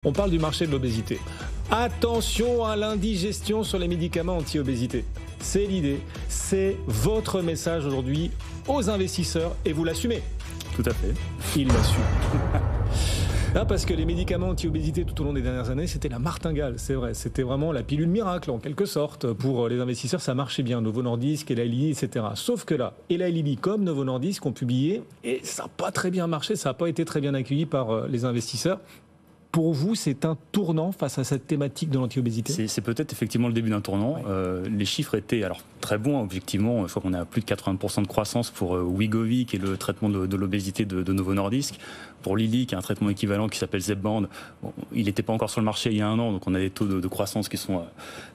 On parle du marché de l'obésité. Attention à l'indigestion sur les médicaments anti-obésité. C'est l'idée, c'est votre message aujourd'hui aux investisseurs et vous l'assumez. Tout à fait. Ils l'assument. Là, parce que les médicaments anti-obésité tout au long des dernières années, c'était la martingale, c'est vrai. C'était vraiment la pilule miracle en quelque sorte. Pour les investisseurs, ça marchait bien. Novo Nordisk, Eli Lilly, etc. Sauf que là, Eli Lilly comme Novo Nordisk ont publié et ça n'a pas très bien marché, ça n'a pas été très bien accueilli par les investisseurs. Pour vous, c'est un tournant face à cette thématique de l'anti-obésité ? C'est peut-être effectivement le début d'un tournant. Ouais. Les chiffres étaient alors très bons, objectivement. Je crois qu'on a plus de 80% de croissance pour Wegovy, qui est le traitement de l'obésité de Novo Nordisk. Pour Lilly, qui a un traitement équivalent qui s'appelle Zepbound, bon, il n'était pas encore sur le marché il y a un an, donc on a des taux de croissance qui sont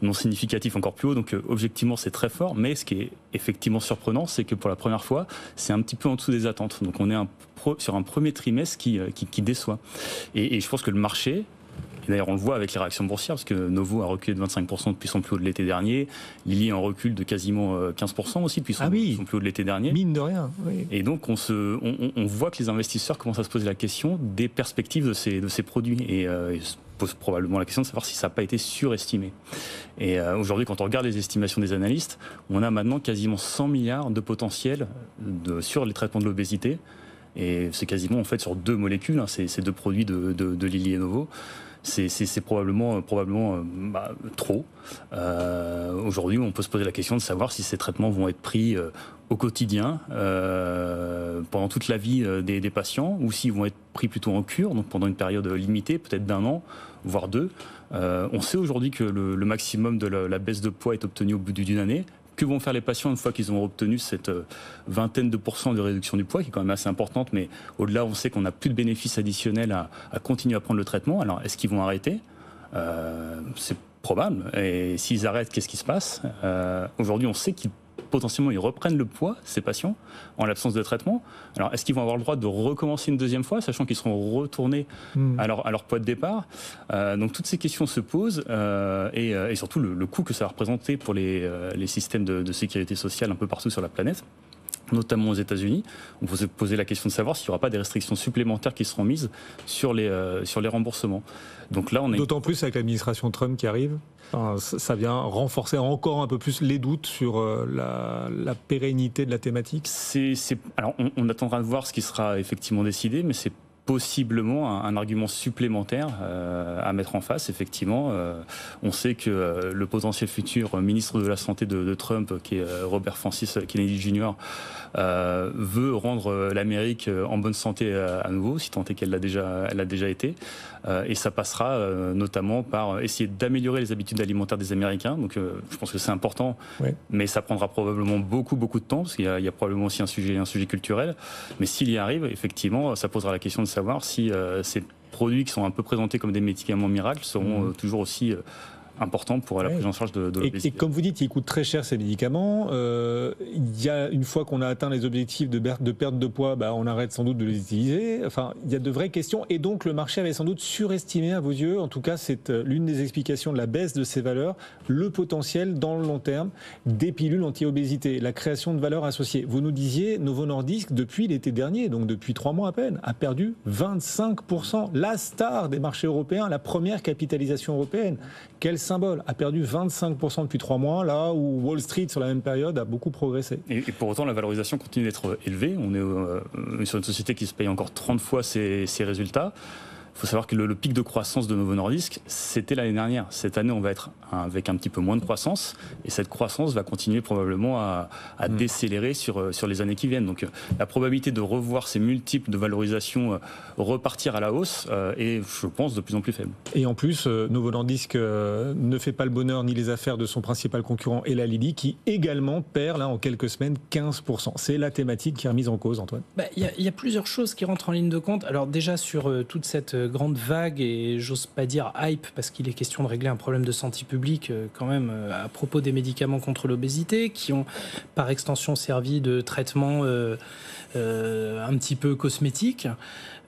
non significatifs, encore plus hauts. Donc objectivement, c'est très fort. Mais ce qui est effectivement surprenant, c'est que pour la première fois, c'est un petit peu en dessous des attentes. Donc on est sur un premier trimestre qui déçoit. Et je pense que le marché, et d'ailleurs on le voit avec les réactions boursières, parce que Novo a reculé de 25% depuis son plus haut de l'été dernier, Lilly en recul de quasiment 15% aussi depuis son plus haut de l'été dernier. Mine de rien. Oui. Et donc on voit que les investisseurs commencent à se poser la question des perspectives de ces produits. Et se pose probablement la question de savoir si ça n'a pas été surestimé. Et aujourd'hui, quand on regarde les estimations des analystes, on a maintenant quasiment 100 milliards de potentiel sur les traitements de l'obésité. Et c'est quasiment en fait sur deux molécules, hein, ces deux produits de Lilly et Novo. C'est probablement trop. Aujourd'hui, on peut se poser la question de savoir si ces traitements vont être pris au quotidien, pendant toute la vie des patients, ou s'ils vont être pris plutôt en cure, donc pendant une période limitée, peut-être d'un an, voire deux. On sait aujourd'hui que le maximum de la baisse de poids est obtenu au bout d'une année. Que vont faire les patients une fois qu'ils ont obtenu cette vingtaine de % de réduction du poids, qui est quand même assez importante, mais au-delà, on sait qu'on n'a plus de bénéfices additionnels à continuer à prendre le traitement. Alors, est-ce qu'ils vont arrêter ? C'est probable. Et s'ils arrêtent, qu'est-ce qui se passe ? Aujourd'hui, on sait qu'ils potentiellement ils reprennent le poids, ces patients, en l'absence de traitement. Alors, est-ce qu'ils vont avoir le droit de recommencer une deuxième fois, sachant qu'ils seront retournés à leur poids de départ ? Donc, toutes ces questions se posent, et surtout le coût que ça va représenter pour les systèmes de sécurité sociale un peu partout sur la planète, notamment aux États-Unis. On peut se poser la question de savoir s'il n'y aura pas des restrictions supplémentaires qui seront mises sur les remboursements. Donc là, d'autant plus avec l'administration Trump qui arrive. Ça vient renforcer encore un peu plus les doutes sur la pérennité de la thématique. Alors, on attendra de voir ce qui sera effectivement décidé, mais c'est possiblement un argument supplémentaire à mettre en face, effectivement. On sait que le potentiel futur ministre de la Santé de Trump, qui est Robert Francis Kennedy Jr., veut rendre l'Amérique en bonne santé à nouveau, si tant est qu'elle l'a déjà été. Et ça passera notamment par essayer d'améliorer les habitudes alimentaires des Américains. Donc je pense que c'est important, mais ça prendra probablement beaucoup de temps, parce qu'il y a probablement aussi un sujet culturel. Mais s'il y arrive, effectivement, ça posera la question de savoir si ces produits qui sont un peu présentés comme des médicaments miracles seront toujours aussi important pour la prise en charge de l'obésité. Et comme vous dites, ils coûtent très cher ces médicaments. Il y a, une fois qu'on a atteint les objectifs de perte de poids, on arrête sans doute de les utiliser. Enfin, il y a de vraies questions. Et donc, le marché avait sans doute surestimé à vos yeux. En tout cas, c'est l'une des explications de la baisse de ces valeurs, le potentiel dans le long terme des pilules anti-obésité, la création de valeurs associées. Vous nous disiez, Novo Nordisk, depuis l'été dernier, donc depuis 3 mois à peine, a perdu 25%. La star des marchés européens, la première capitalisation européenne. Quel symbole, a perdu 25% depuis 3 mois, là où Wall Street, sur la même période, a beaucoup progressé. Et pour autant, la valorisation continue d'être élevée. On est sur une société qui se paye encore 30 fois ses résultats. Il faut savoir que le pic de croissance de Novo Nordisk, c'était l'année dernière. Cette année, on va être avec un petit peu moins de croissance, et cette croissance va continuer probablement à décélérer sur les années qui viennent. Donc la probabilité de revoir ces multiples de valorisation repartir à la hausse est, je pense, de plus en plus faible. Et en plus, Novo Nordisk ne fait pas le bonheur ni les affaires de son principal concurrent Eli Lilly, qui également perd là en quelques semaines 15%. C'est la thématique qui est remise en cause, Antoine. Il y a plusieurs choses qui rentrent en ligne de compte. Alors déjà sur toute cette grande vague, et j'ose pas dire hype, parce qu'il est question de régler un problème de santé publique quand même à propos des médicaments contre l'obésité, qui ont par extension servi de traitement un petit peu cosmétique.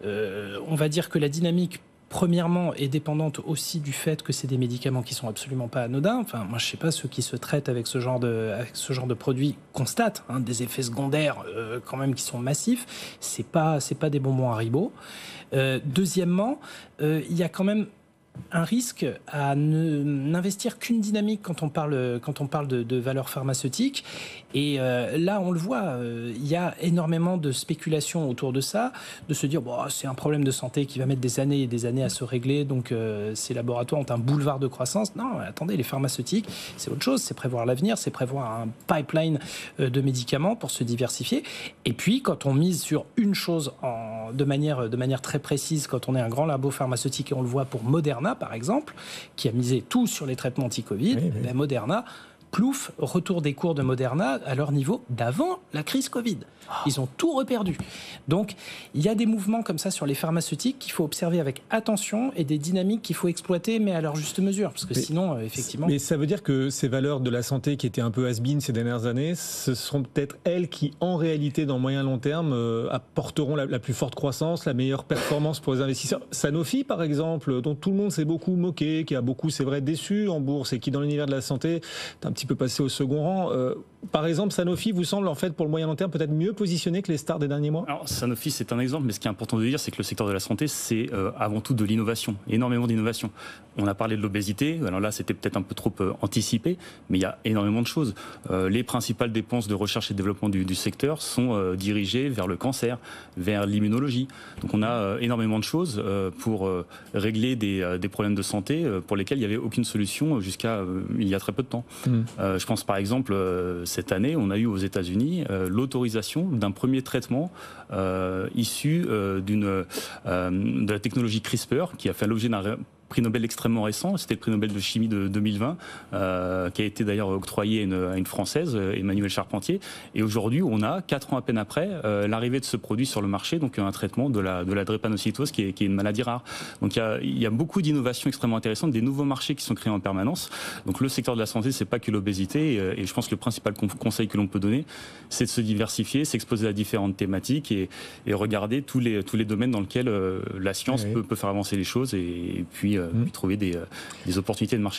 On va dire que la dynamique, premièrement, est dépendante aussi du fait que c'est des médicaments qui sont absolument pas anodins. Enfin, moi, je sais pas, ceux qui se traitent avec ce genre de produits constatent des effets secondaires quand même qui sont massifs. C'est pas des bonbons Haribo. Deuxièmement, il y a quand même un risque à n'investir qu'une dynamique quand on parle de valeurs pharmaceutiques. Et là, on le voit, il y a énormément de spéculation autour de ça, de se dire c'est un problème de santé qui va mettre des années et des années à se régler, donc ces laboratoires ont un boulevard de croissance. Non, attendez, les pharmaceutiques, c'est autre chose, c'est prévoir l'avenir, c'est prévoir un pipeline de médicaments pour se diversifier. Et puis, quand on mise sur une chose de manière très précise, quand on est un grand labo pharmaceutique, et on le voit pour Moderna, par exemple, qui a misé tout sur les traitements anti-Covid, oui. Moderna, plouf, retour des cours de Moderna à leur niveau d'avant la crise Covid. Ils ont tout reperdu. Donc, il y a des mouvements comme ça sur les pharmaceutiques qu'il faut observer avec attention et des dynamiques qu'il faut exploiter, mais à leur juste mesure. Parce que sinon, effectivement... Mais ça veut dire que ces valeurs de la santé qui étaient un peu has-been ces dernières années, ce sont peut-être elles qui, en réalité, dans moyen long terme, apporteront la plus forte croissance, la meilleure performance pour les investisseurs. Sanofi, par exemple, dont tout le monde s'est beaucoup moqué, qui a beaucoup, c'est vrai, déçu en bourse et qui, dans l'univers de la santé, est un petit peu passé au second rang. Par exemple, Sanofi vous semble, en fait, pour le moyen long terme, peut-être mieux positionné que les stars des derniers mois? Alors, Sanofi, c'est un exemple, mais ce qui est important de dire, c'est que le secteur de la santé, c'est avant tout de l'innovation, énormément d'innovation. On a parlé de l'obésité, alors là, c'était peut-être un peu trop anticipé, mais il y a énormément de choses. Les principales dépenses de recherche et développement du secteur sont dirigées vers le cancer, vers l'immunologie. Donc, on a énormément de choses pour régler des problèmes de santé pour lesquels il n'y avait aucune solution jusqu'à il y a très peu de temps. Je pense par exemple, cette année, on a eu aux États-Unis l'autorisation d'un premier traitement issu de la technologie CRISPR qui a fait l'objet d'un prix Nobel extrêmement récent, c'était le prix Nobel de chimie de 2020, qui a été d'ailleurs octroyé à une Française, Emmanuelle Charpentier. Et aujourd'hui, on a, 4 ans à peine après, l'arrivée de ce produit sur le marché, donc un traitement de la drépanocytose, qui est une maladie rare. Donc il y a beaucoup d'innovations extrêmement intéressantes, des nouveaux marchés qui sont créés en permanence. Donc le secteur de la santé, c'est pas que l'obésité, et je pense que le principal conseil que l'on peut donner, c'est de se diversifier, s'exposer à différentes thématiques et regarder tous les domaines dans lesquels la science peut faire avancer les choses et puis trouver des opportunités de marché.